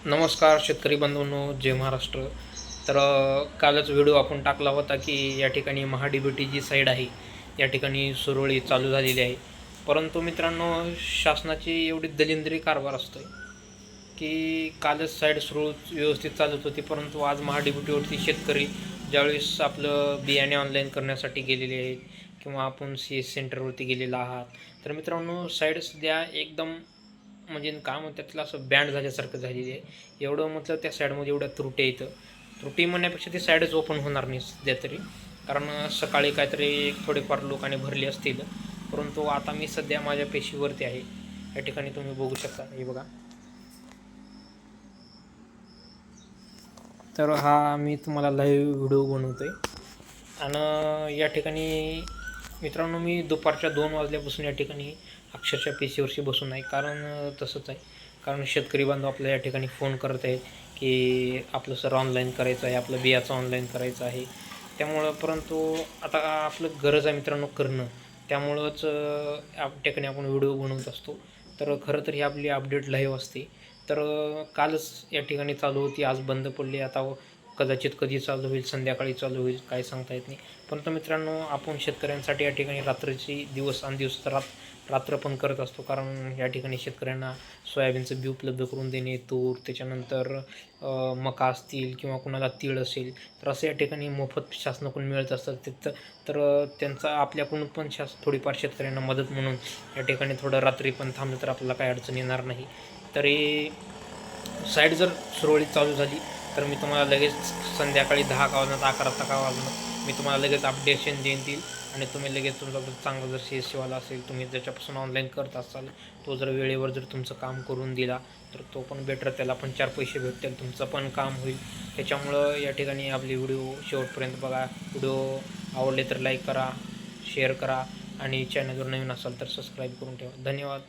नमस्कार शेतकरी बंधूंनो, जय महाराष्ट्र. तर कालच व्हिडिओ आपण टाकला होता की या ठिकाणी महाडीबीटी जी साईड आहे या ठिकाणी सुरळीत चालू झालेली आहे. परंतु मित्रांनो, शासनाची एवढी दलिंद्री कारभार असतो की कालच साईड सुरळीत व्यवस्थित चालत होती, परंतु आज महाडीबीटीवरती शेतकरी ज्यावेळेस आपलं बियाणे ऑनलाईन करण्यासाठी गेलेले आहेत किंवा आपण CS सेंटरवरती गेलेला आहात, तर मित्रांनो साईड सध्या एकदम म्हणजे काय म्हणतात त्याला, असं बँड झाल्यासारखं झालेली आहे. एवढं म्हटलं त्या साईडमध्ये एवढ्या त्रुटी येतं. त्रुटी म्हणण्यापेक्षा ती साईडच ओपन होणार नाही सध्या तरी, कारण सकाळी काहीतरी थोडेफार लोकांनी भरले असतील. परंतु आता मी सध्या माझ्या पेशीवरती आहे. या ठिकाणी तुम्ही बघू शकता, हे बघा. तर हा मी तुम्हाला लाईव्ह व्हिडिओ बनवतो आहे. आणि या ठिकाणी मित्रांनो, मी दुपारच्या 2 वाजल्यापासून या ठिकाणी अक्षरशः पेशीवरशी बसून आहे. कारण तसंच आहे, कारण शेतकरी बांधव आपल्या या ठिकाणी फोन करत आहेत की आपलं सर ऑनलाईन करायचं आहे, आपलं बियाचं ऑनलाईन करायचं आहे. त्यामुळं परंतु आता आपलं गरज आहे मित्रांनो करणं, त्यामुळंच या ठिकाणी आपण व्हिडिओ बनवत असतो. तर खरं तर ही आपली अपडेट लाईव्ह असते. तर कालच या ठिकाणी चालू होती, आज बंद पडली. आता कदाचित कधी चालू होईल, संध्याकाळी चालू होईल, काय सांगता येत नाही. परंतु मित्रांनो, आपण शेतकऱ्यांसाठी या ठिकाणी रात्रीची दिवस आणि दिवस रात्र पण करत असतो. कारण या ठिकाणी शेतकऱ्यांना सोयाबीनचं बी उपलब्ध करून देणे, तूर, त्याच्यानंतर मका असतील किंवा कुणाला तीळ असेल, तर असं या ठिकाणी मोफत शासनाकडून मिळत असतात. तिथं तर त्यांचा आपल्याकडून पण थोडीफार शेतकऱ्यांना मदत म्हणून या ठिकाणी थोडं रात्री पण थांबलं तर आपल्याला काही अडचण येणार नाही. तरी साईड जर सुरळीत चालू झाली तर मी तुम्हाला लगेच संध्याकाळी 10 वाजणार 11 वाजणार मी तुम्हाला लगेच अपडेशन देईल. आणि तुम्ही लगेच तुमचा जर चांगला जर CS वाला असेल, तुम्ही ज्याच्यापासून ऑनलाईन करत असाल, तो जर वेळेवर जर तुमचं काम करून दिला तर तो पण बेटर, त्याला पण 4 पैसे भेटतील, तुमचं पण काम होईल. त्याच्यामुळं या ठिकाणी आपली व्हिडिओ शेवटपर्यंत बघा. व्हिडिओ आवडले तर लाईक करा, शेअर करा आणि चॅनलवर नवीन असाल तर सबस्क्राईब करून ठेवा. धन्यवाद.